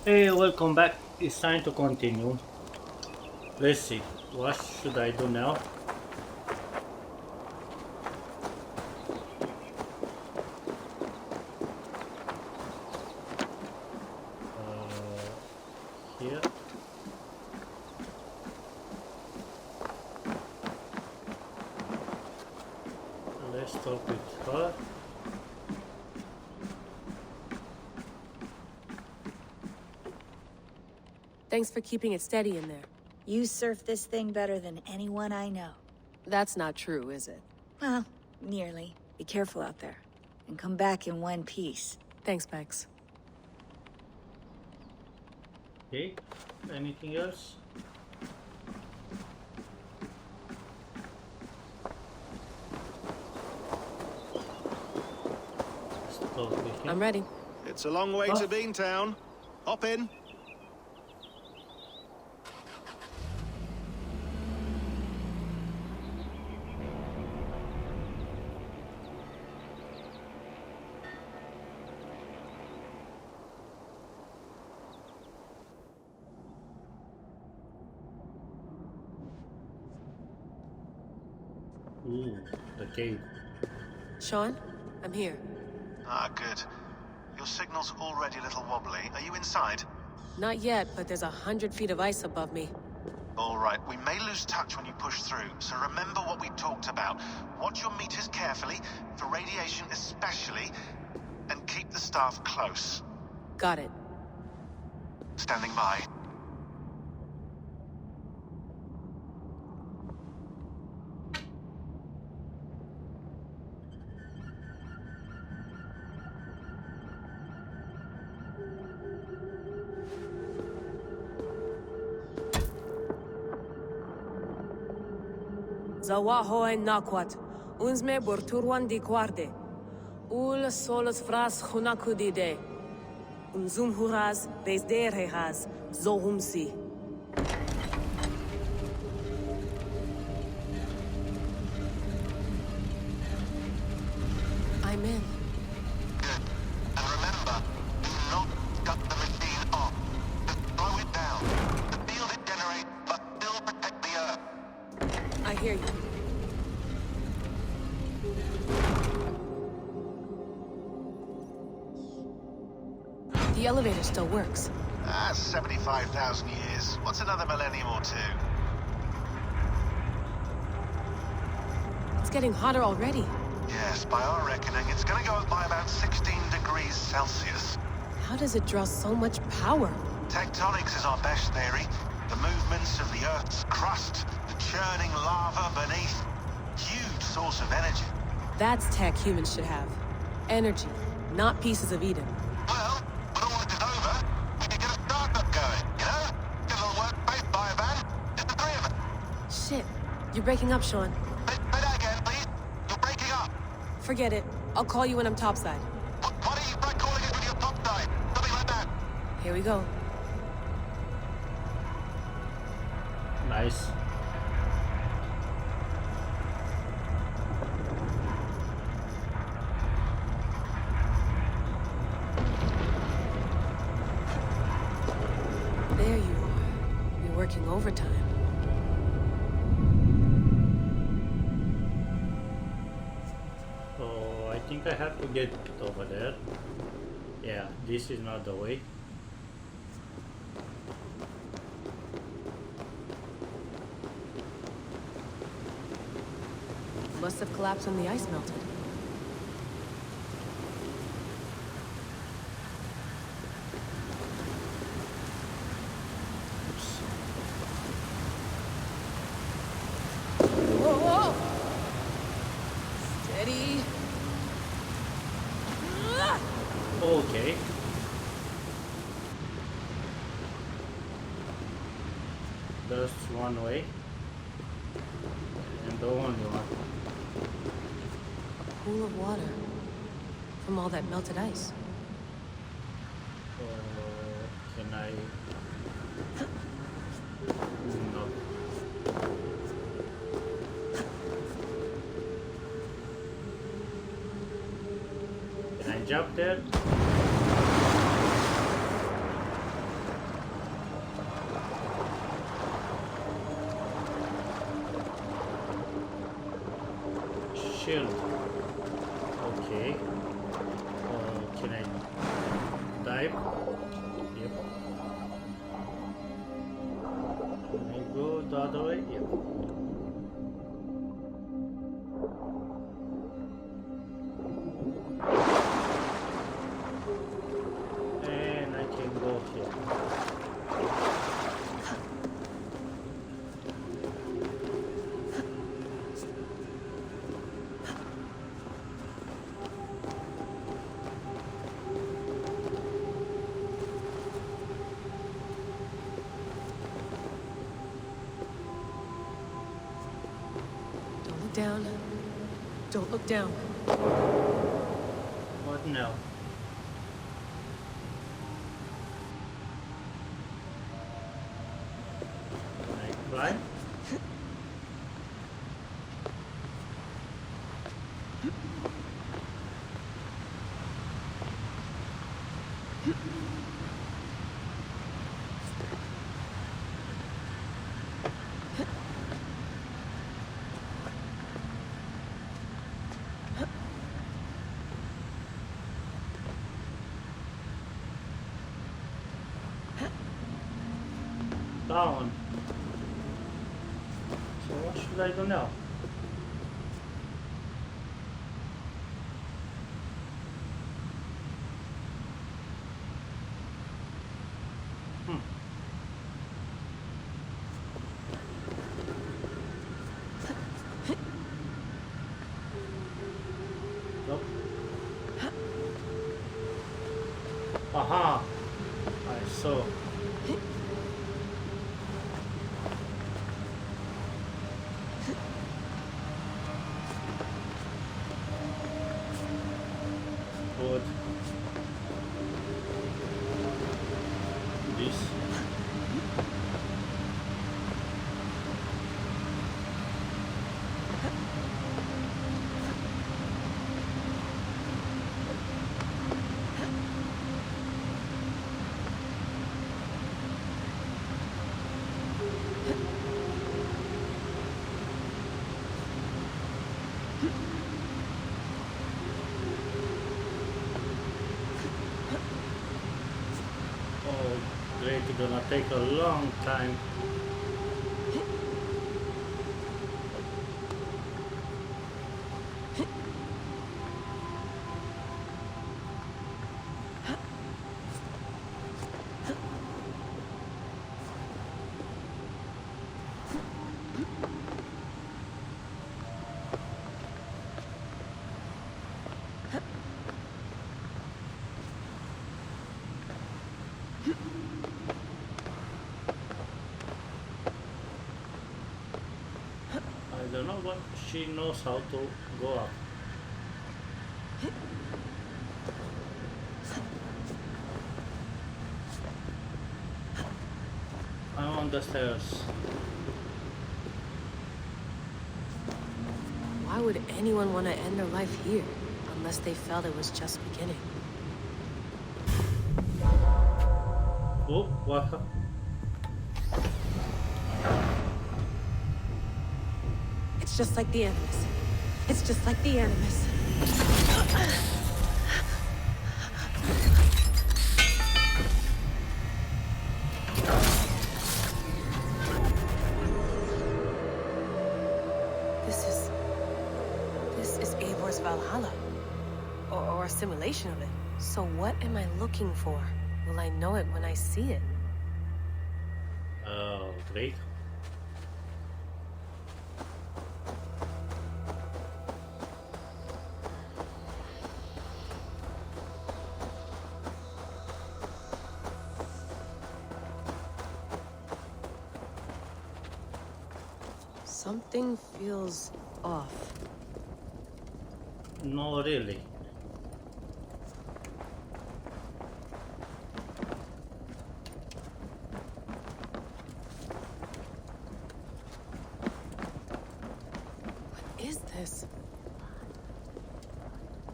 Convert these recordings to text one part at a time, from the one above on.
Hey, welcome back. It's time to continue. Let's see. What should I do now? Uh, Here. Let's talk with her. Thanks for keeping it steady in there. You surf this thing better than anyone I know. That's not true, is it? Well, nearly. Be careful out there. And come back in one piece. Thanks, Bex. Okay. Anything else? Let's talk with I'm him. ready. It's a long way Oh, to Beantown. Hop in. ooh, the cave. Sean, I'm here. Ah, good. Your signal's already a little wobbly. Are you inside? Not yet, but there's 100 feet of ice above me. All right, we may lose touch when you push through, so remember what we talked about. Watch your meters carefully, for radiation especially, and keep the staff close. Got it. Standing by. Zawaho en nakwat. Unsme borturwan di guarde. Ul solos fras hunakudide. Unzum huraz, bezderehaz, zohumsi. I'm in. Good. And remember, do not cut the machine off. Just slow it down. The field it generates must still protect the Earth. I hear you. The elevator still works. That's 75,000 years. What's another millennium or two? It's getting hotter already. Yes, by our reckoning, it's gonna go up by about 16 degrees Celsius. How does it draw so much power? Tectonics is our best theory. The movements of the Earth's crust, the churning lava beneath. Huge source of energy. That's tech humans should have. Energy, not pieces of Eden. Well, when all this is over, we can get a startup going, you know? Get a little workspace, buy a van, just the three of us. Shit, you're breaking up, Sean. Say that again, please. You're breaking up. Forget it. I'll call you when I'm topside. Why don't you try calling us with your top side? Something like that. Here we go. Nice. There you are. You're working overtime. So I think I have to get over there. Yeah, this is not the way. Must have collapsed when the ice melted. Oops. Whoa, whoa! Steady. Ah! Okay. That's one way. And the only one. A pool of water. From all that melted ice. Can I? No. Can I jump there? Okay. Can I dive? Yep. Can I go the other way? Yep. And I can go here. Down. Don't look down. What now? Can I climb? Down. So what should I do now? Nope. Aha! I saw. Good. This. It's gonna take a long time. I don't know what she knows how to go up. I'm on the stairs. Why would anyone want to end their life here, unless they felt it was just beginning? Oh, what happened? It's just like the Animus. It's just like the Animus. This is Eivor's Valhalla. Or a simulation of it. So what am I looking for? Will I know it when I see it? Oh, great. Something feels off. No, really. What is this?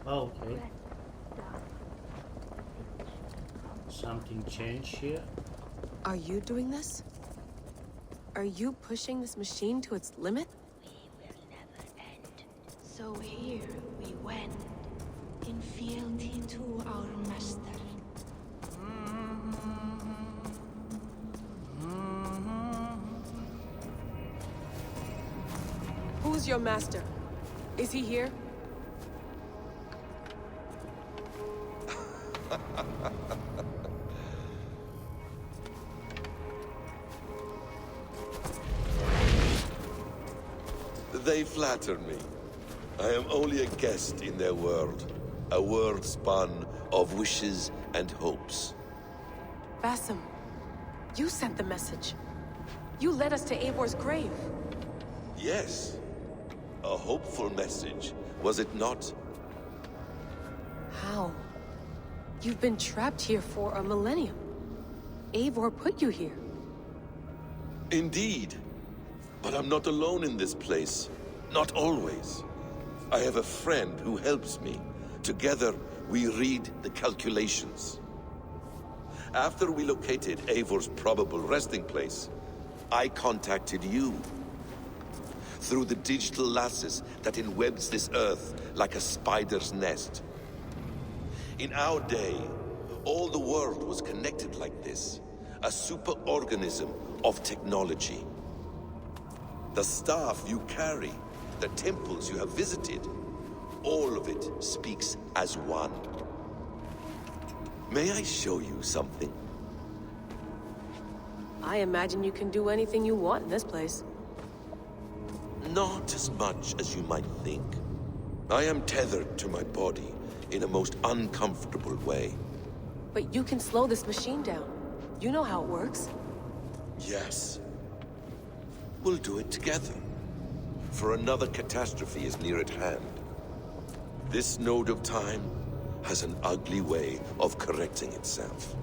Oh, okay. Something changed here. Are you doing this? Are you pushing this machine to its limit? We will never end. So here when, in fealty to our master. Who's your master? Is he here? They flatter me. I am only a guest in their world. A world spun of wishes and hopes. Basim, you sent the message. You led us to Eivor's grave. Yes. A hopeful message, was it not? How? You've been trapped here for a millennium. Eivor put you here. Indeed. But I'm not alone in this place. Not always. I have a friend who helps me. Together, we read the calculations. After we located Eivor's probable resting place, I contacted you. Through the digital lasses that enwebs this earth like a spider's nest. In our day, all the world was connected like this. A superorganism of technology. The staff you carry, the temples you have visited, all of it speaks as one. May I show you something? I imagine you can do anything you want in this place. Not as much as you might think. I am tethered to my body in a most uncomfortable way. But you can slow this machine down. You know how it works. Yes. We'll do it together. For another catastrophe is near at hand. This node of time has an ugly way of correcting itself.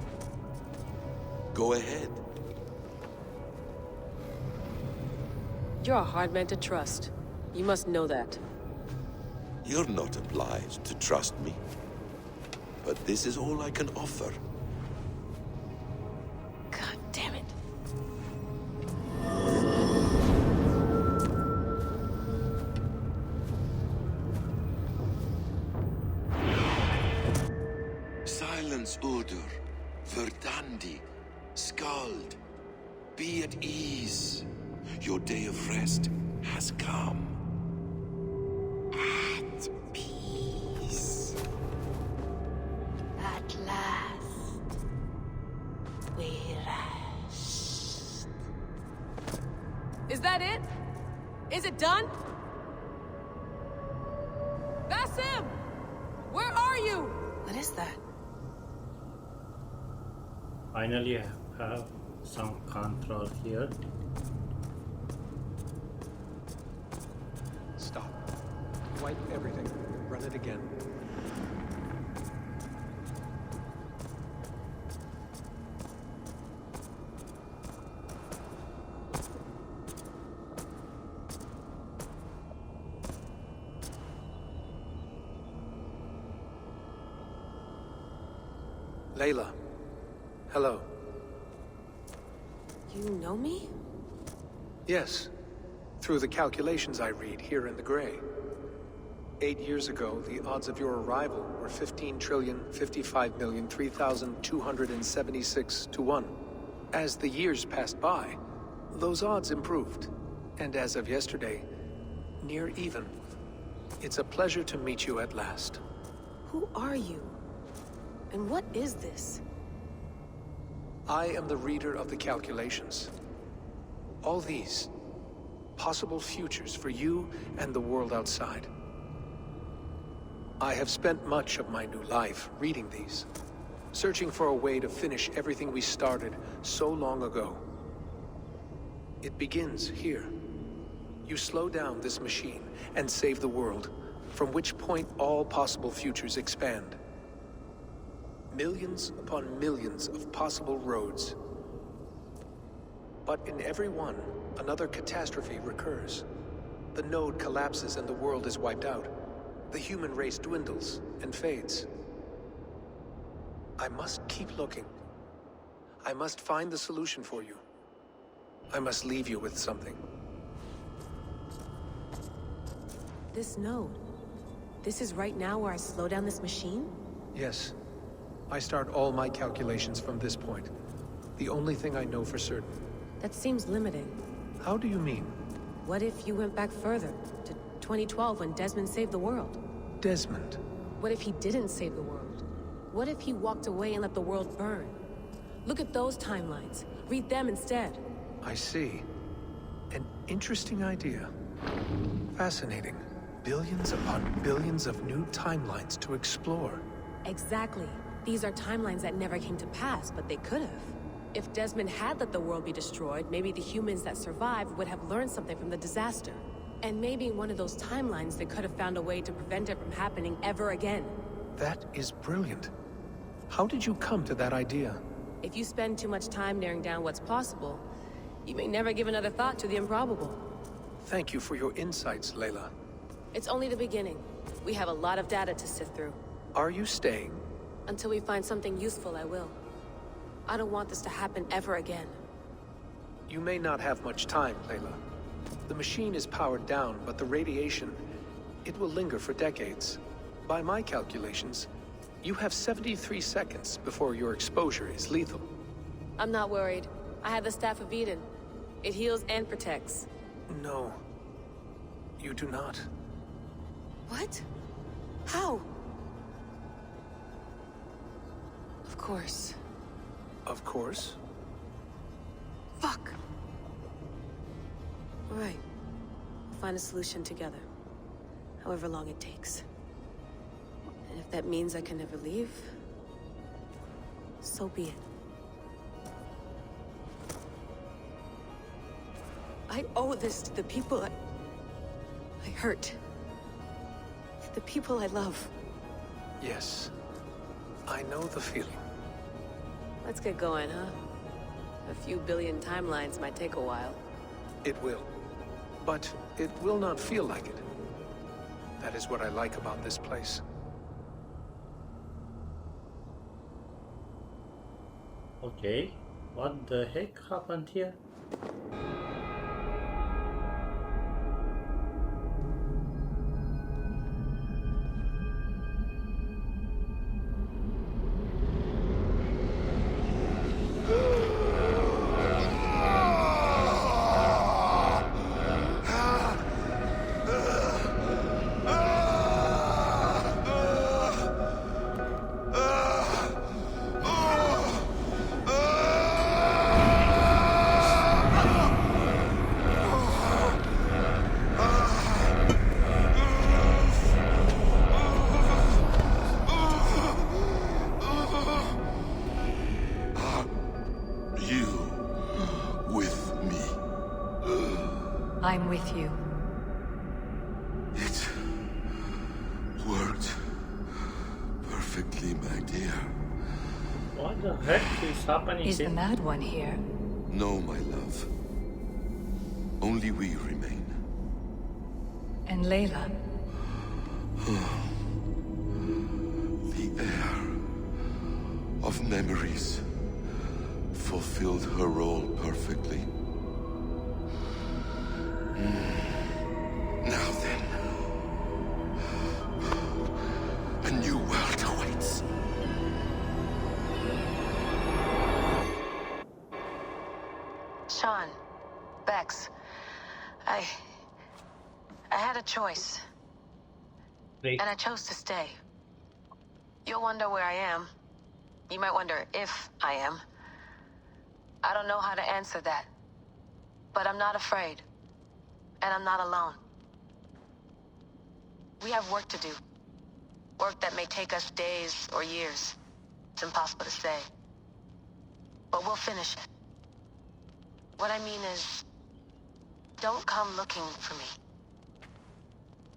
Go ahead. You're a hard man to trust. You must know that. You're not obliged to trust me. But this is all I can offer. God damn it. Silence, Udur. Verdandi. Skald. Be at ease. Your day of rest has come. At peace. At last, we rest. Is that it? Is it done? Basim! Where are you? What is that? Finally, I have some control here. Stop. Wipe everything. Run it again. Layla. Hello. You know me? Yes. Through the calculations I read here in the gray. 8 years ago, the odds of your arrival were 15,055,003,276 to 1. As the years passed by, those odds improved. And as of yesterday, near even. It's a pleasure to meet you at last. Who are you? And what is this? I am the reader of the calculations. All these, possible futures for you and the world outside. I have spent much of my new life reading these, searching for a way to finish everything we started so long ago. It begins here. You slow down this machine and save the world, from which point all possible futures expand. Millions upon millions of possible roads. But in every one, another catastrophe recurs. The node collapses and the world is wiped out. The human race dwindles and fades. I must keep looking. I must find the solution for you. I must leave you with something. This node. this is right now where I slow down this machine? Yes. I start all my calculations from this point. The only thing I know for certain. That seems limiting. How do you mean? What if you went back further, to 2012 when Desmond saved the world? Desmond? What if he didn't save the world? What if he walked away and let the world burn? Look at those timelines. Read them instead. I see. An interesting idea. Fascinating. Billions upon billions of new timelines to explore. Exactly. These are timelines that never came to pass, but they could have. If Desmond had let the world be destroyed, maybe the humans that survived would have learned something from the disaster. And maybe in one of those timelines they could have found a way to prevent it from happening ever again. That is brilliant. How did you come to that idea? If you spend too much time narrowing down what's possible, you may never give another thought to the improbable. Thank you for your insights, Layla. It's only the beginning. We have a lot of data to sift through. Are you staying? Until we find something useful, I will. I don't want this to happen ever again. You may not have much time, Layla. The machine is powered down, but the radiation, it will linger for decades. By my calculations, you have 73 seconds before your exposure is lethal. I'm not worried. I have the Staff of Eden. It heals and protects. No. You do not. What? How? Of course. Of course. Fuck! All right. We'll find a solution together. However long it takes. And if that means I can never leave, so be it. I owe this to the people I hurt. The people I love. Yes. I know the feeling. Let's get going, huh? A few billion timelines might take a while. It will. But it will not feel like it. That is what I like about this place. Okay, what the heck happened here? I'm with you. It worked perfectly, my dear. What the heck is happening Is the here? Mad One here? No, my love. Only we remain. And Layla? The air of memories fulfilled her role perfectly. Now then, a new world awaits. Sean, Bex, I had a choice, Wait, and I chose to stay. You'll wonder where I am. You might wonder if I am. I don't know how to answer that, but I'm not afraid, and I'm not alone. We have work to do. Work that may take us days or years. It's impossible to say. But we'll finish it. What I mean is, don't come looking for me.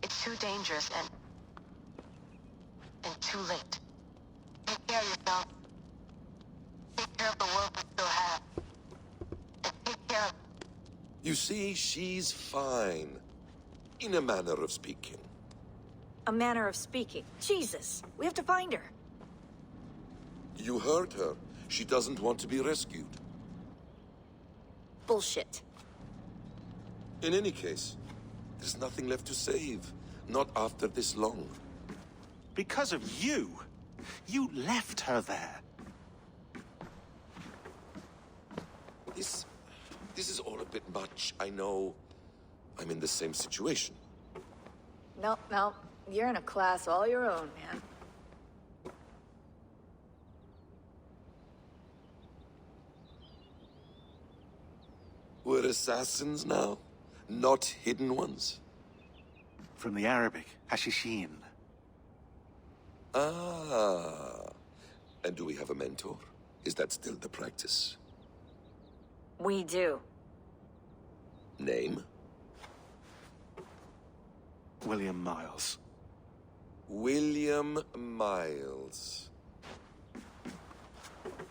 It's too dangerous and too late. Take care of yourself. Take care of the world we still have. And take care of... You see, she's fine. In a manner of speaking. A manner of speaking. Jesus, we have to find her. You heard her. She doesn't want to be rescued. Bullshit. In any case, there's nothing left to save. Not after this long. Because of you. You left her there. This is all a bit much. I know I'm in the same situation. No, you're in a class all your own, man. We're assassins now, not hidden ones. From the Arabic, Hashishin. Ah. And do we have a mentor? Is that still the practice? We do. Name? William Miles. William Miles.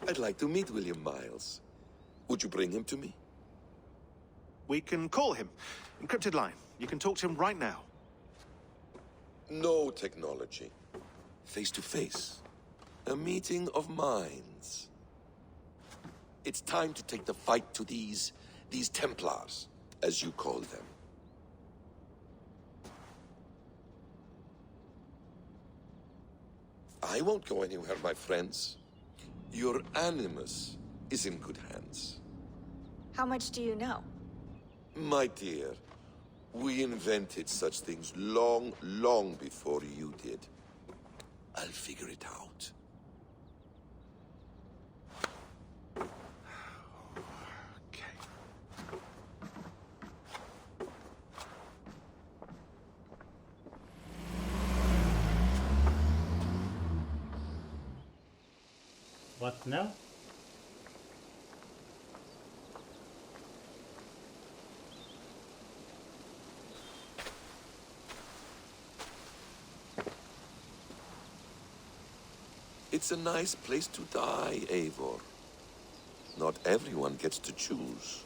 I'd like to meet William Miles. Would you bring him to me? We can call him. Encrypted line. You can talk to him right now. No technology. Face to face. A meeting of minds. It's time to take the fight to these Templars, as you call them. I won't go anywhere, my friends. Your animus is in good hands. How much do you know? My dear, we invented such things long, long before you did. I'll figure it out. Okay. What now? It's a nice place to die, Eivor. Not everyone gets to choose.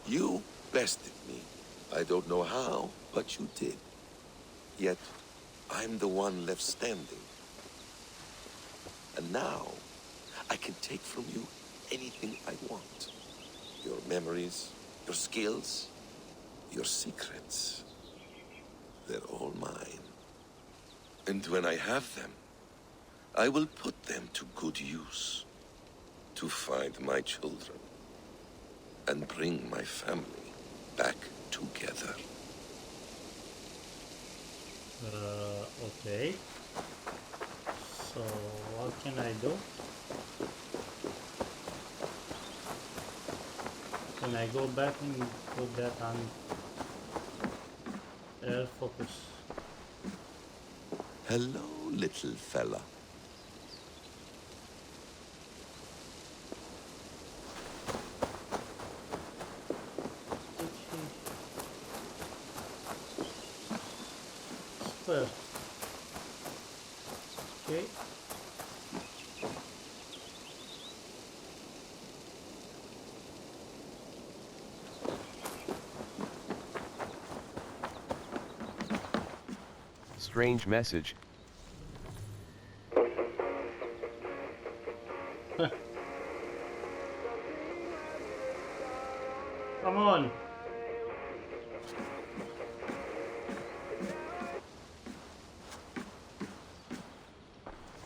You bested me. I don't know how, but you did. Yet, I'm the one left standing. And now, I can take from you anything I want. Your memories, your skills, your secrets. They're all mine. And when I have them, I will put them to good use. To find my children. And bring my family back together. Okay. So, what can I do? Can I go back and put that on air focus? Hello, little fella. Well, okay. Strange message. Come on.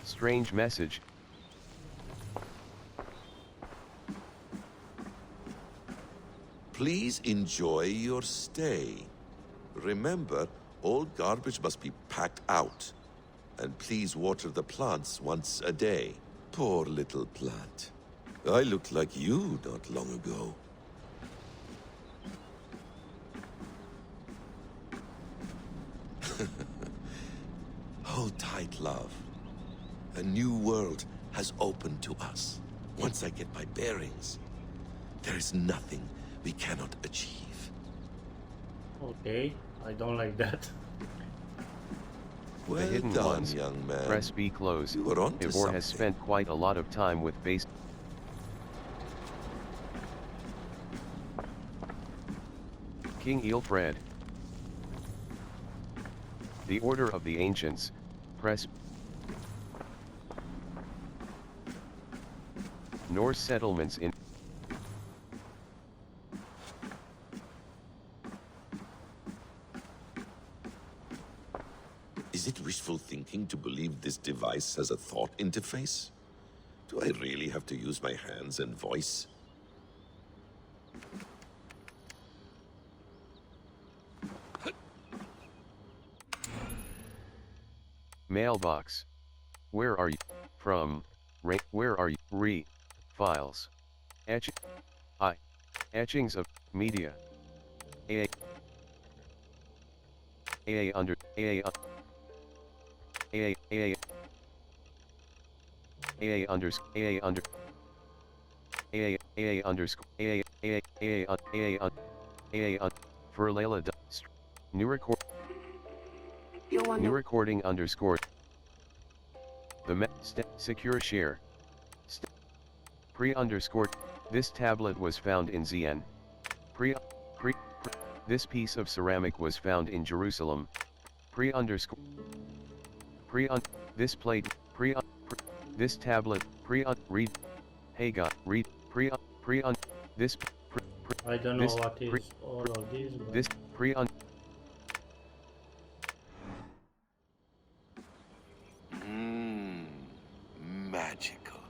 Strange message. Please enjoy your stay. Remember, all garbage must be packed out. And please water the plants once a day. Poor little plant. I looked like you not long ago. Hold tight, love. A new world has opened to us. Once I get my bearings, there is nothing we cannot achieve. Okay, I don't like that. Well The Hidden done, Ones. young man. Press B close. You were onto Eivor has something. spent quite a lot of time with base. King Aelfred. The Order of the Ancients. Press. Norse settlements in. Is it wishful wishful thinking to believe this device has a thought interface? Do I really have to use my hands and voice? Mailbox. Where are you? From. Where are you? Files. Etchings of media. AA under AA underscore for Layla new recording underscore the secure share pre underscore this tablet was found in Zien. This piece of ceramic was found in Jerusalem. This plate this tablet read hey God read this I don't know what is all of this. But... This Magical.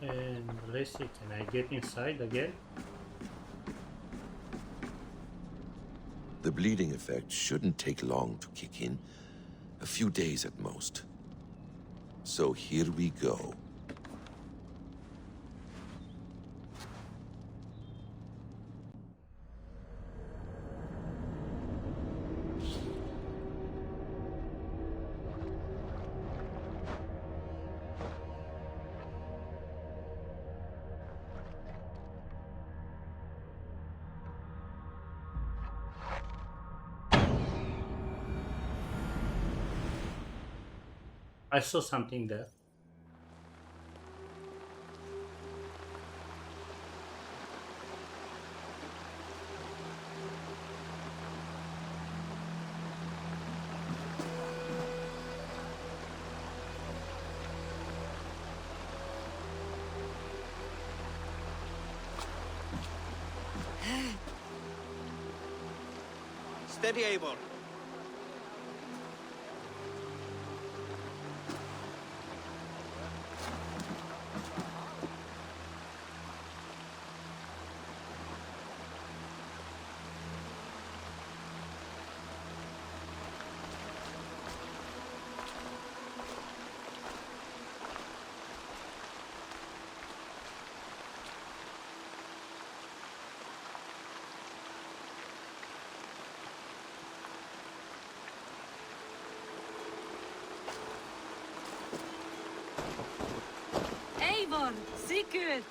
And let's see, can I get inside again? The bleeding effect shouldn't take long to kick in. A few days at most. So here we go. I saw something there. Steady, Eivor. Eivor, Sigurd,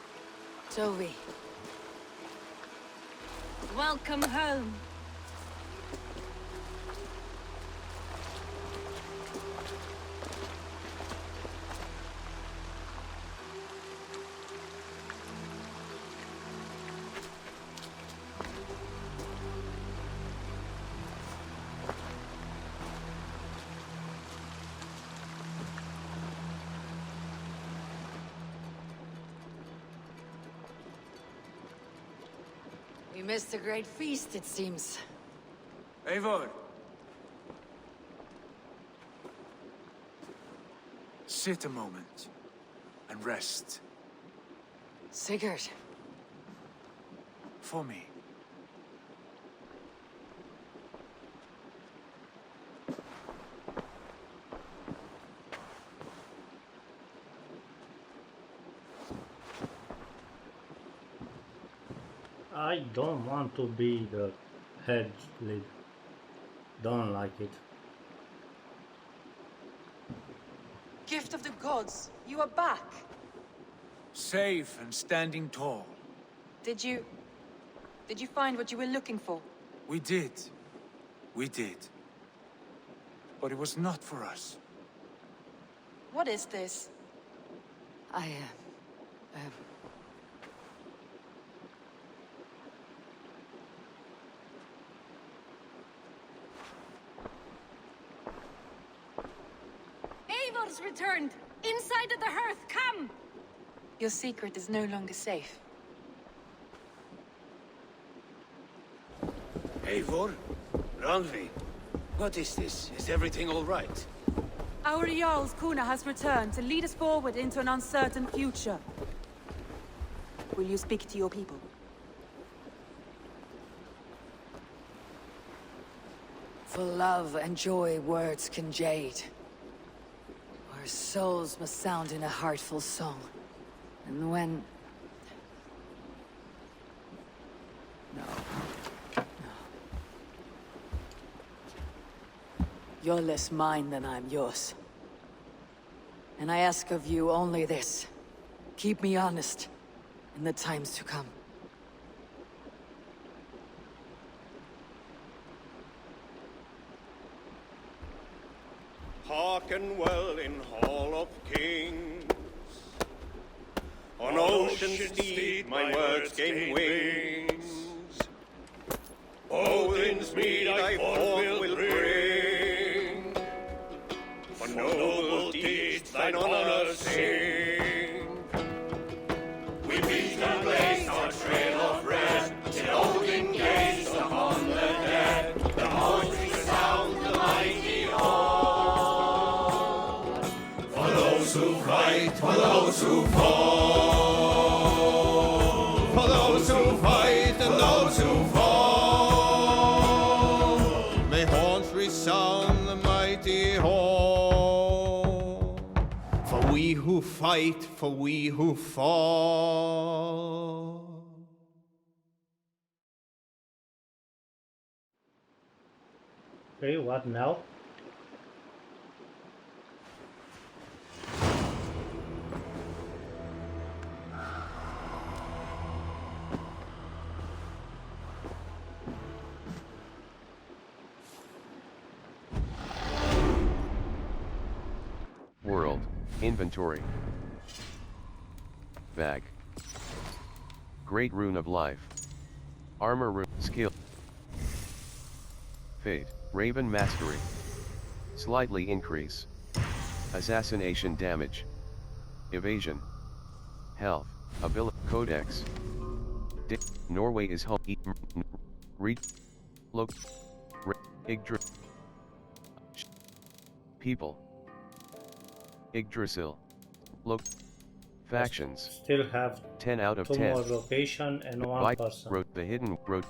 Toby. welcome home. We missed a great feast, it seems. Eivor! Sit a moment and rest. Sigurd. For me. I don't want to be the head lead. Don't like it. Gift of the gods, you are back. Safe and standing tall. Did you find what you were looking for? We did. We did. But it was not for us. What is this? Eivor's returned! Inside of the hearth, come! Your secret is no longer safe. Eivor? Randvi? What is this? Is everything all right? Our Jarl's Kuna has returned to lead us forward into an uncertain future. Will you speak to your people? For love and joy, words can jade. Our souls must sound in a heartful song. And when... No. You're less mine than I'm yours. And I ask of you only this. Keep me honest in the times to come. Hearken well in Hall of Kings. On ocean's steed my words gain wings. Odin's mead I forth will bring. For noble deeds thine honor sing. We beat and blaze our trail of red, till Odin gazed upon the dead. The voice resound the mighty hall. For those who fight, for those who fall. For those who fight and those who fall. May horns resound the mighty hall. For we who fight, for we who fall. Okay, what now? World. Inventory. Bag. Great Rune of Life. Armor Rune. Skill. Fate. Raven Mastery. Slightly increase. Assassination damage. Evasion. Health. Ability. Codex. Norway is home. Read. Look. Yggdra. People. Yggdrasil. Look. Factions. Still have 10 out of 2 10. more location and 1 person. Wrote the hidden. Wrote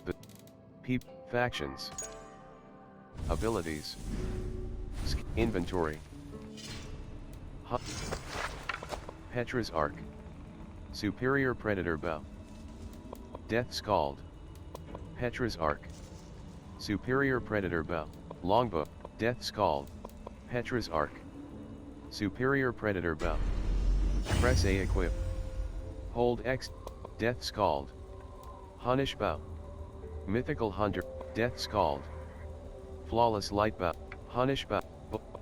the factions. Abilities. Inventory. Petra's Arc. Superior Predator Bow. Death Scald. Petra's Arc. Superior Predator Bow. Longbow. Death Scald. Petra's Arc. Superior Predator Bow. Press A equip. Hold X. Death Scald. Hunnish Bow. Mythical Hunter. Death Scald. Flawless Light Bow. Hunnish Bow.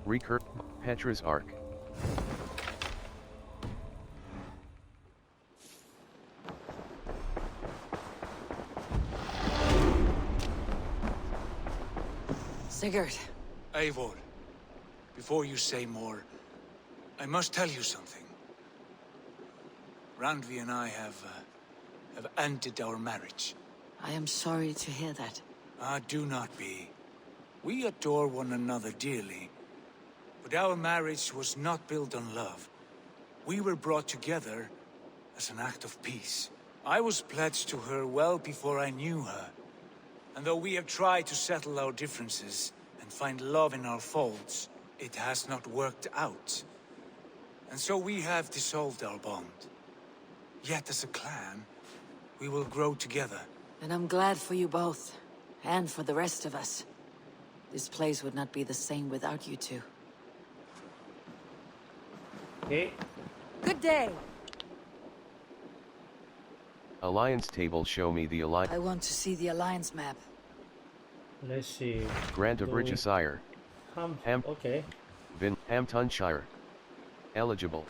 Recur. Petra's Arc. Sigurd. Eivor, before you say more, I must tell you something. Randvi and I have ended our marriage. I am sorry to hear that. Ah, do not be. We adore one another dearly, but our marriage was not built on love. We were brought together as an act of peace. I was pledged to her well before I knew her. And though we have tried to settle our differences and find love in our faults, it has not worked out. And so we have dissolved our bond. Yet as a clan, we will grow together. And I'm glad for you both, and for the rest of us. This place would not be the same without you two. Okay. Good day. Alliance table. Show me the alliance. I want to see the Alliance map. Let's see. Grant of Bridgesire. Okay. Hamptonshire. Eligible.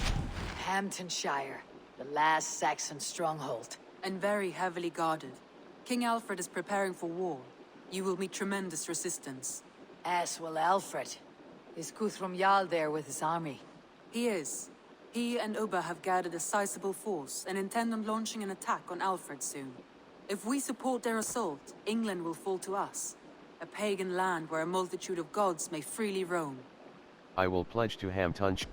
Hamptonshire, the last Saxon stronghold. And very heavily guarded. King Aelfred is preparing for war. You will meet tremendous resistance. As will Aelfred. Is Guthrum Jarl there with his army? He is. He and Ubba have gathered a sizable force and intend on launching an attack on Aelfred soon. If we support their assault, England will fall to us. A pagan land where a multitude of gods may freely roam. I will pledge to Hamtunch.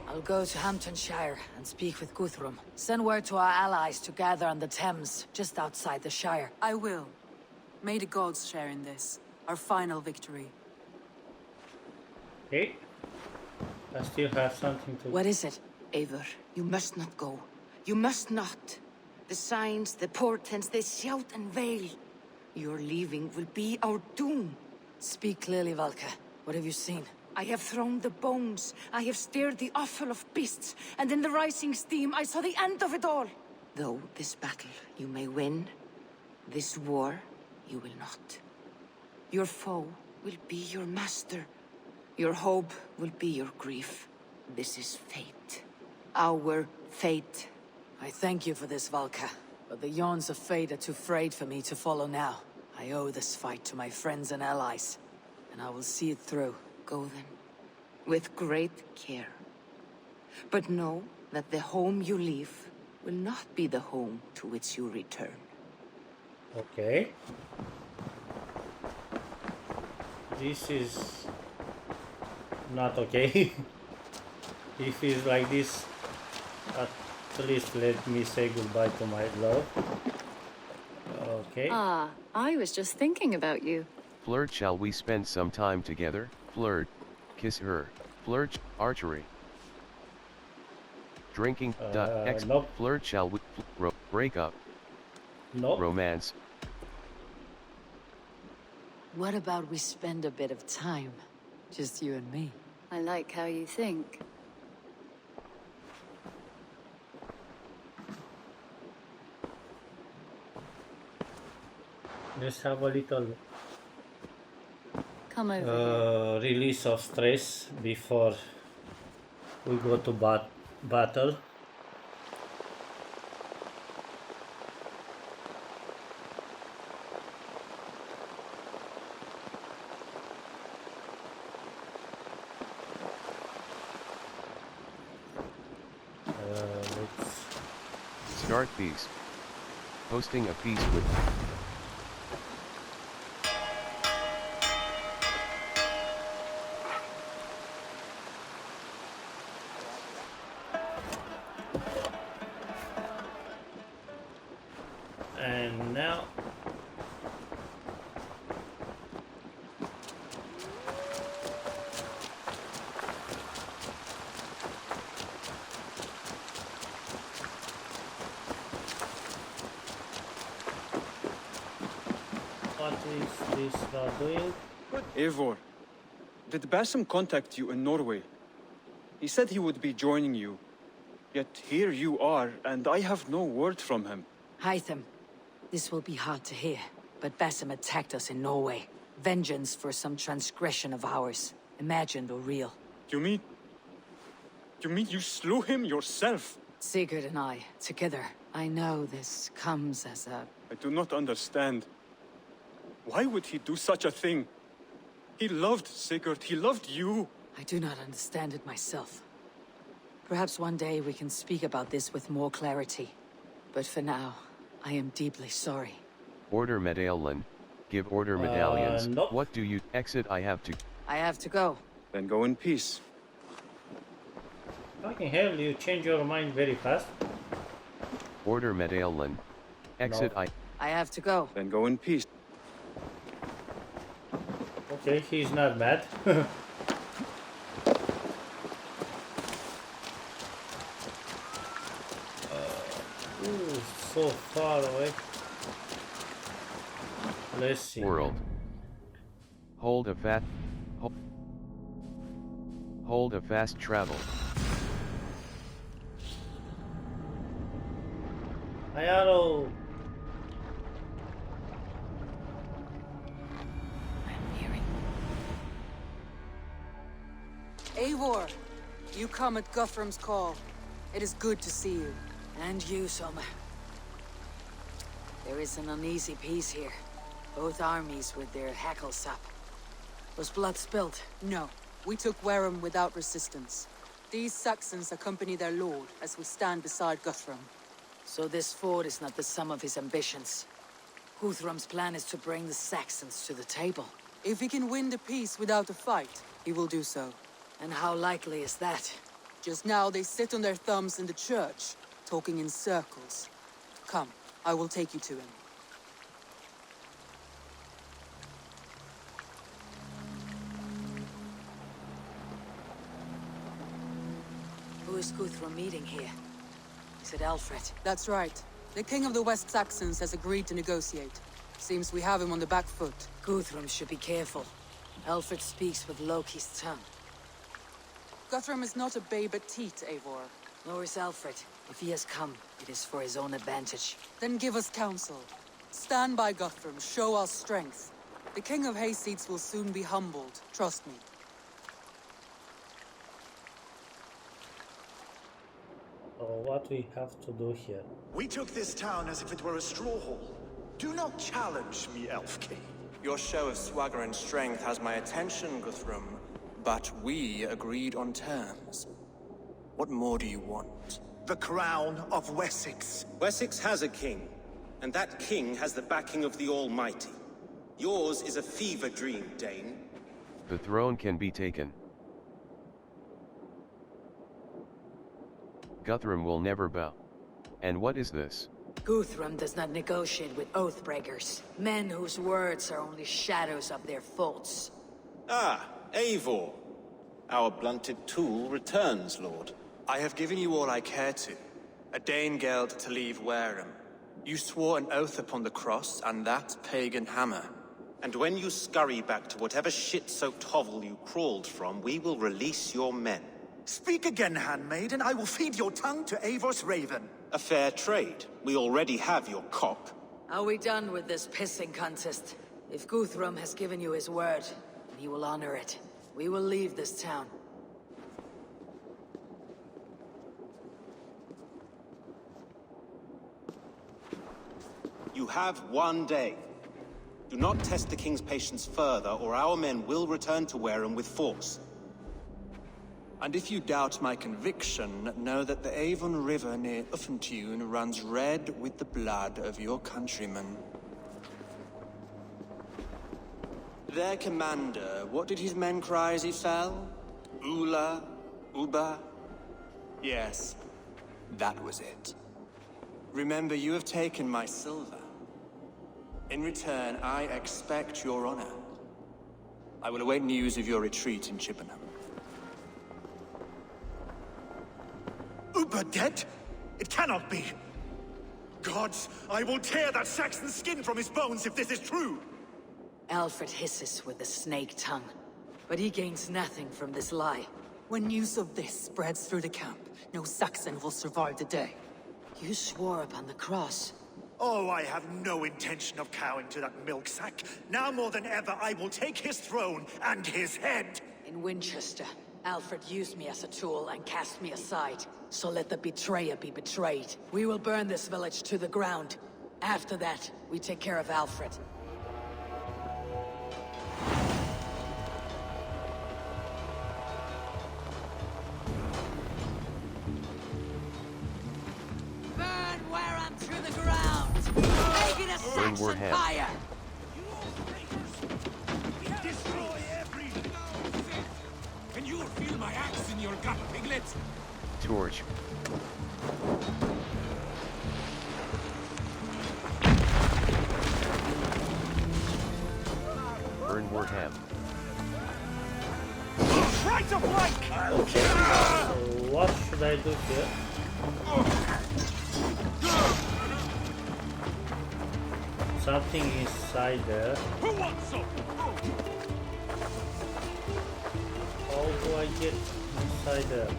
I'll go to Hamptonshire and speak with Guthrum. Send word to our allies to gather on the Thames, just outside the Shire. I will. May the gods share in this, our final victory. Okay. I still have something to... What is it? Eivor, you must not go. You must not. The signs, the portents, they shout and veil. Your leaving will be our doom. Speak clearly, Valka. What have you seen? I have thrown the bones. I have stirred the offal of beasts. And in the rising steam, I saw the end of it all. Though this battle you may win, this war you will not. Your foe will be your master. Your hope will be your grief. This is fate. Our fate. I thank you for this, Valka. But the yawns of fate are too frayed for me to follow now. I owe this fight to my friends and allies. And I will see it through. Go then, with great care. But know that the home you leave will not be the home to which you return. Okay. This is not okay. If it's like this, at least let me say goodbye to my love. Okay. Ah, I was just thinking about you. Flirt, shall we spend some time together? Flirt, kiss her, flirt, archery. Drinking, nope. Flirt, shall we, break up. No. Romance. What about we spend a bit of time? Just you and me. I like how you think. Let's have a little Come over here. release of stress before we go to battle. Let's Start piece. Posting a piece with and now what is this doing? Eivor, did Basim contact you in Norway? He said he would be joining you. Yet here you are, and I have no word from him. Hytham, this will be hard to hear, but Basim attacked us in Norway. Vengeance for some transgression of ours, imagined or real. You mean you slew him yourself? Sigurd and I, together. I know this comes as a... I do not understand. Why would he do such a thing? He loved Sigurd, he loved you. I do not understand it myself. Perhaps one day we can speak about this with more clarity. But for now, I am deeply sorry. order medallion. Give order medallions. Nope. What do you exit? I have to go. Then go in peace. Fucking hell, you change your mind very fast. order medallion. Exit. No. I have to go. Then go in peace. Okay, he's not mad. Ooh, so far away. Let's see. World. Hold a fast travel. Ayaro. Eivor, you come at Guthrum's call. It is good to see you. And you, Soma. There is an uneasy peace here. Both armies with their hackles up. Was blood spilled? No, we took Wareham without resistance. These Saxons accompany their lord as we stand beside Guthrum. So this fort is not the sum of his ambitions. Guthrum's plan is to bring the Saxons to the table. If he can win the peace without a fight, he will do so. And how likely is that? Just now they sit on their thumbs in the church, talking in circles. Come, I will take you to him. Who is Guthrum meeting here? Is it Aelfred? That's right. The king of the West Saxons has agreed to negotiate. Seems we have him on the back foot. Guthrum should be careful. Aelfred speaks with Loki's tongue. Guthrum is not a babe at teat, Eivor. Nor is Aelfred. If he has come, it is for his own advantage. Then give us counsel. Stand by Guthrum, show our strength. The king of Hayseeds will soon be humbled, trust me. Oh, what we have to do here? We took this town as if it were a straw hall. Do not challenge me, Elf King. Your show of swagger and strength has my attention, Guthrum. But we agreed on terms. What more do you want? The crown of Wessex. Wessex has a king, and that king has the backing of the Almighty. Yours is a fever dream, Dane. The throne can be taken. Guthrum will never bow. And what is this? Guthrum does not negotiate with oathbreakers. Men whose words are only shadows of their faults. Ah, Eivor. Our blunted tool returns, Lord. I have given you all I care to. A Danegeld to leave Wareham. You swore an oath upon the cross, and that pagan hammer. And when you scurry back to whatever shit-soaked hovel you crawled from, we will release your men. Speak again, handmaid, and I will feed your tongue to Eivor's raven. A fair trade. We already have your cock. Are we done with this pissing contest? If Guthrum has given you his word, he will honor it. We will leave this town. You have 1 day. Do not test the king's patience further, or our men will return to Wareham with force. And if you doubt my conviction, know that the Avon River near Uffentune runs red with the blood of your countrymen. Their commander, what did his men cry as he fell? Ula? Uba? Yes, that was it. Remember, you have taken my silver. In return, I expect your honor. I will await news of your retreat in Chippenham. Uber dead? It cannot be. Gods, I will tear that Saxon skin from his bones if this is true. Aelfred hisses with a snake tongue, but he gains nothing from this lie. When news of this spreads through the camp, no Saxon will survive the day. You swore upon the cross. Oh, I have no intention of cowing to that milksack. Now more than ever, I will take his throne and his head. In Winchester, Aelfred used me as a tool and cast me aside. So let the betrayer be betrayed. We will burn this village to the ground. After that, we take care of Aelfred. Burn Wareham to the ground! Make it a Saxon fire! Destroy everything! And you will feel my axe in your gut, piglet! Torch. Burn Warham. Right of flank! I'll kill you! So what should I do here? Something inside there. Who wants some? How do I get inside there?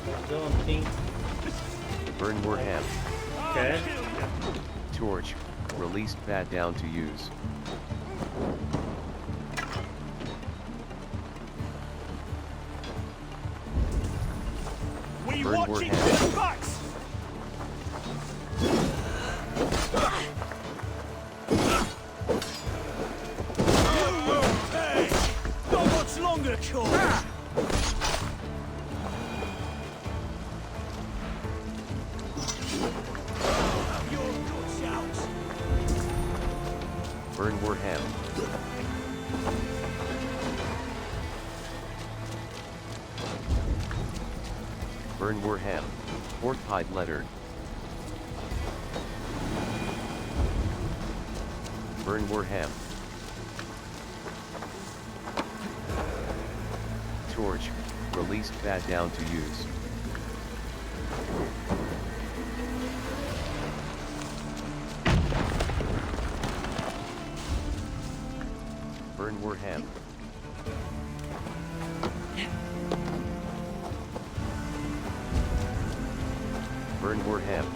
I don't think. Burn Warham. Okay. Torch. Released bat down to use. We Burn watching Warham. the backs! Hey! Not much longer, George! Burn Warham. Burn Warham. Porthide Letter. Burn Warham. Torch. Released bad down to use. Burn Warham. Burn Warham.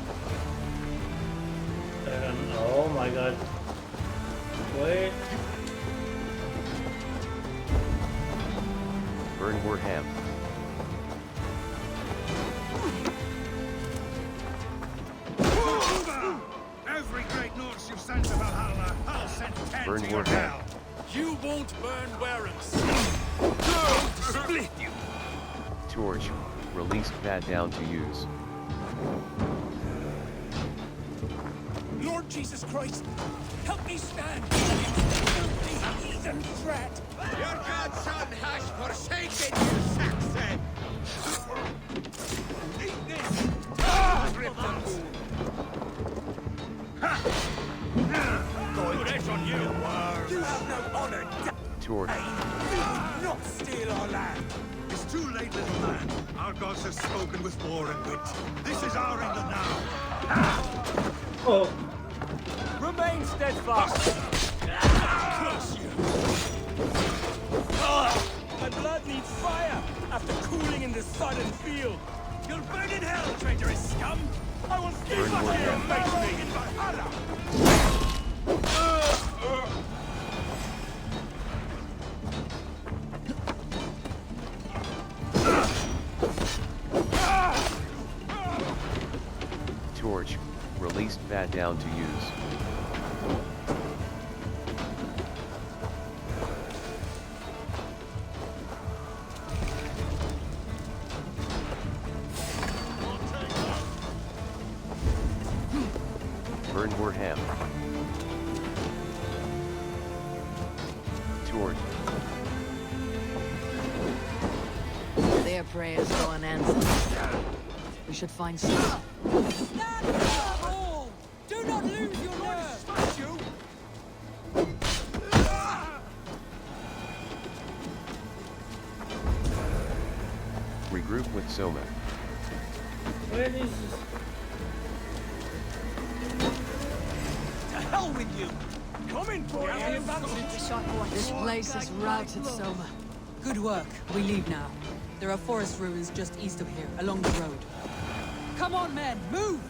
Oh my god. Wait. Burn Warham. Every great Norse you've sent to Valhalla, I'll send 10 Burn to your Warham. hell. You won't burn Warrens. I'll split you. Torch. Released bad down to use. Lord Jesus Christ, help me stand. Filthy heathen threat. Your godson has forsaken you, Saxon. Eat this. Rip the moon. Good on you. You have no honor. Torch. Not steal our land. It's too late, little man. Our gods have spoken with war and wit. This is our England now. Oh. Remain steadfast. Crush you. My blood needs fire after cooling in the sun and field. You'll burn in hell, traitorous scum. I will still back here and face me in Valhalla. Torch. Released bad down to use. Burn Warham. Torch. Their prayers go unanswered. We should find some. Do not lose your nerve! You! Regroup with Soma. Where is this? To hell with you! Coming for you! This place is routed, Soma. Good work. We leave now. There are forest ruins just east of here, along the road. Come on, men, move!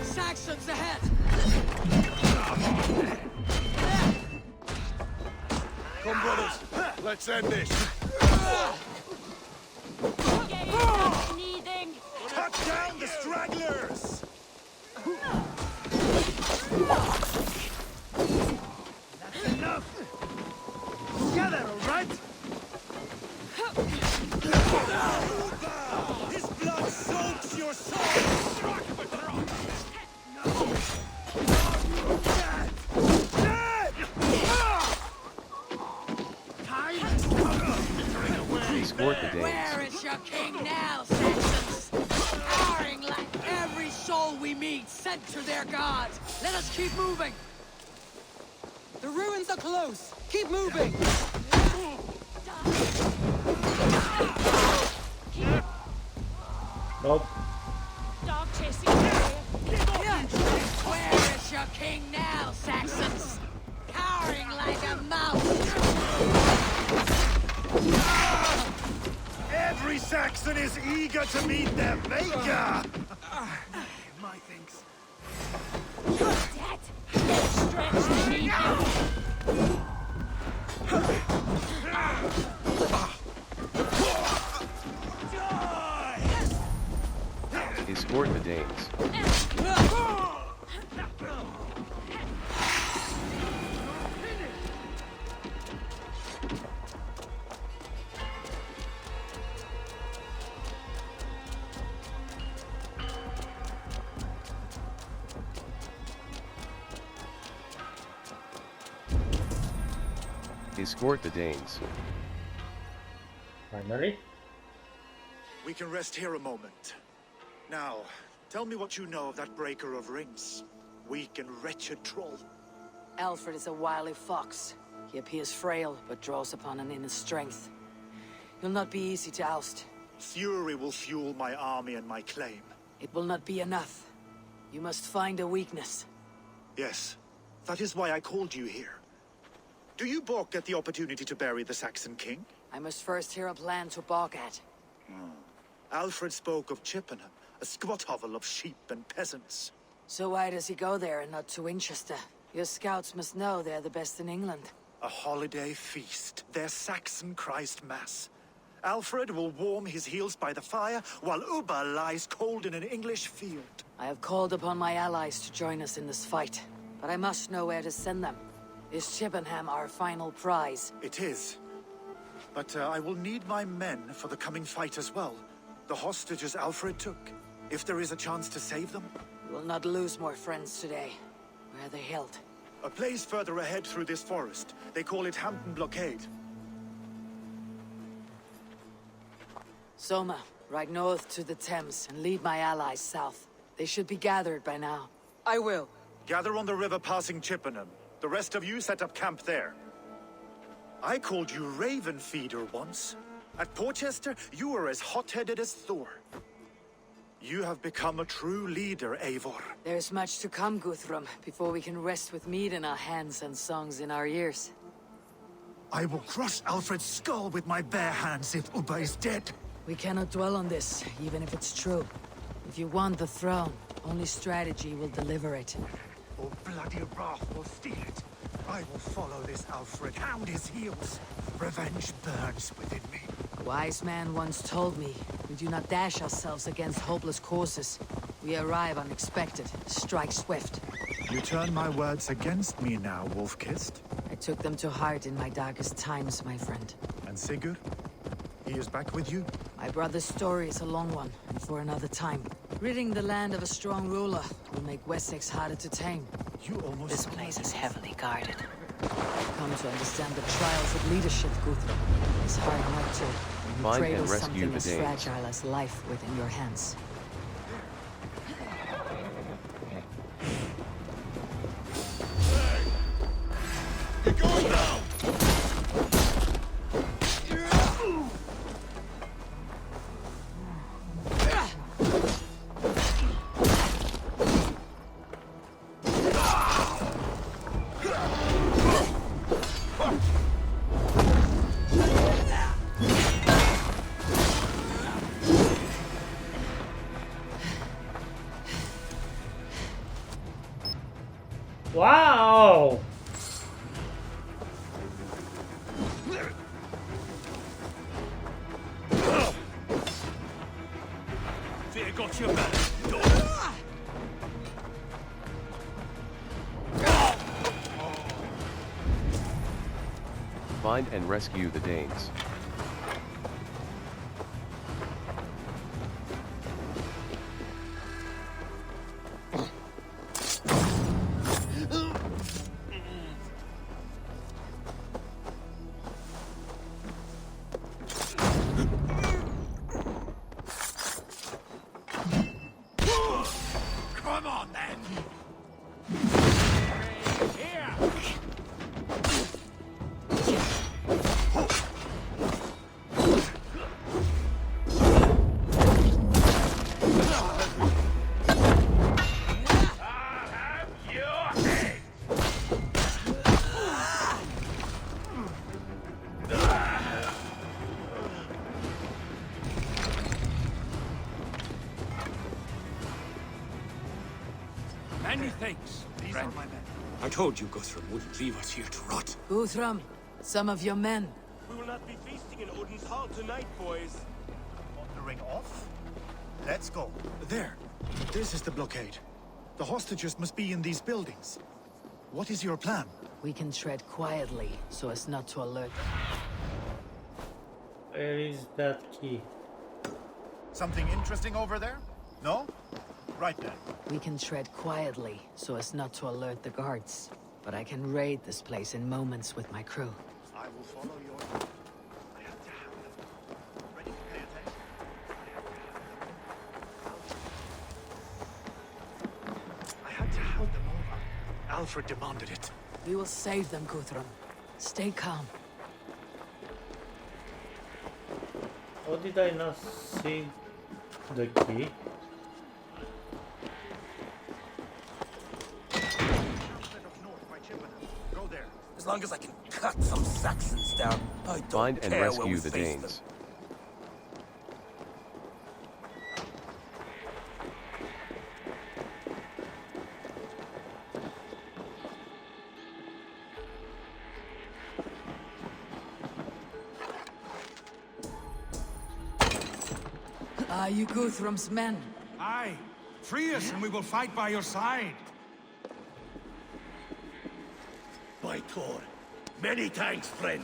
Saxons ahead! Come, brothers. Let's end this. Cut down the stragglers! That's enough! Together, all right? His blood soaks your soul! Escort the Danes. Where is your king now, Saxons? Cowering like every soul we meet sent to their gods. Let us keep moving. The ruins are close. Keep moving. Nope. Dog chasing. Where is your king now, Saxons? Cowering like a mouse. Every Saxon is eager to meet their maker! My thanks. Dead. Stretch the knee. Escort the Danes. Finally. We can rest here a moment. Now, tell me what you know of that breaker of rings. Weak and wretched troll. Aelfred is a wily fox. He appears frail, but draws upon an inner strength. He'll not be easy to oust. Fury will fuel my army and my claim. It will not be enough. You must find a weakness. Yes, that is why I called you here. Do you balk at the opportunity to bury the Saxon king? I must first hear a plan to balk at. Alfred spoke of Chippenham, a squat hovel of sheep and peasants. So why does he go there and not to Winchester? Your scouts must know they're the best in England. A holiday feast, their Saxon Christ Mass. Alfred will warm his heels by the fire, while Uba lies cold in an English field. I have called upon my allies to join us in this fight, but I must know where to send them. Is Chippenham our final prize? It is. But I will need my men for the coming fight as well. The hostages Alfred took. If there is a chance to save them. We will not lose more friends today. Where are they held? A place further ahead through this forest. They call it Hampton Blockade. Soma, ride north to the Thames and lead my allies south. They should be gathered by now. I will. Gather on the river passing Chippenham. The rest of you set up camp there. I called you Raven Feeder once. At Porchester, you were as hot-headed as Thor. You have become a true leader, Eivor. There's much to come, Guthrum, before we can rest with meat in our hands and songs in our ears. I will crush Alfred's skull with my bare hands if Uba is dead. We cannot dwell on this, even if it's true. If you want the throne, only strategy will deliver it. Or bloody wrath will steal it. I will follow this Alfred, hound his heels. Revenge burns within me. A wise man once told me, we do not dash ourselves against hopeless courses. We arrive unexpected, strike swift. You turn my words against me now, Wolf-Kissed. I took them to heart in my darkest times, my friend. And Sigurd? He is back with you? My brother's story is a long one, and for another time. Ridding the land of a strong ruler will make Wessex harder to tame. This place is heavily guarded. I've come to understand the trials of leadership, Guthrum. It's hard not to. You Find cradle and rescue something the as Danes. fragile as life within your hands. You're going now! Wow! Fear got your back. Find and rescue the Danes. Come on, then! Here! Many thanks. These are my men. I told you Guthrum wouldn't leave us here to rot. Guthrum, some of your men. We will not be feasting in Odin's hall tonight, boys. Wandering off? Let's go. There. This is the blockade. The hostages must be in these buildings. What is your plan? We can tread quietly, so as not to alert them. Where is that key? Something interesting over there? No? Right then. We can tread quietly, so as not to alert the guards. But I can raid this place in moments with my crew. I I will follow your... I have to have them. Ready to pay attention? I had to have them over. Alfred demanded it. We will save them, Guthrum. Stay calm. How did I not see the key? Go there. As long as I can cut some Saxons down, I don't Find and care where rescue we the face Danes. Are you Guthrum's men? Aye. Free us and we will fight by your side. By Thor. Many thanks, friend.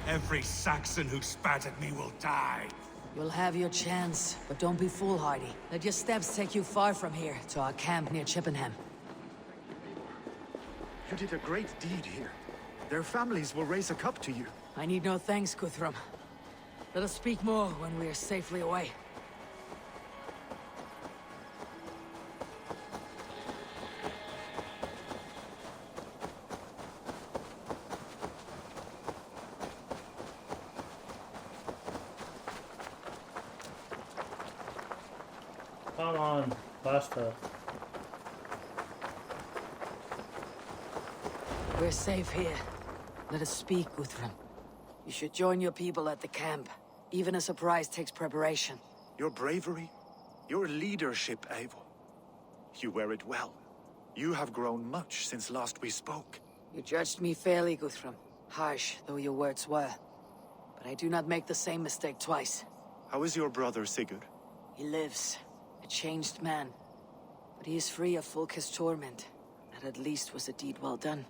Every Saxon who spat at me will die. You'll have your chance, but don't be foolhardy. Let your steps take you far from here, to our camp near Chippenham. You did a great deed here. Their families will raise a cup to you. I need no thanks, Guthrum. Let us speak more when we are safely away. Come on, faster. We're safe here. Let us speak, Guthrum. You should join your people at the camp. Even a surprise takes preparation. Your bravery, your leadership, Eivor. You wear it well. You have grown much since last we spoke. You judged me fairly, Guthrum. Harsh though your words were. But I do not make the same mistake twice. How is your brother, Sigurd? He lives. A changed man. But he is free of Fulke's torment. That at least was a deed well done.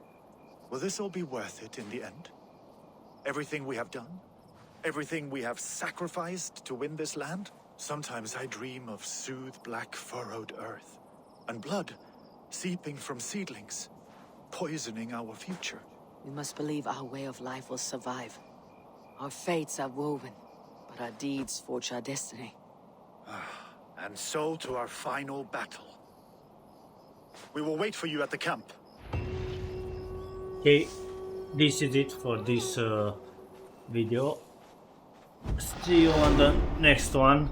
Will this all be worth it in the end? Everything we have done? Everything we have sacrificed to win this land? Sometimes I dream of soothed black furrowed earth. And blood seeping from seedlings, poisoning our future. We must believe our way of life will survive. Our fates are woven, but our deeds forge our destiny. And so to our final battle. We will wait for you at the camp. Okay, this is it for this video. See you on the next one.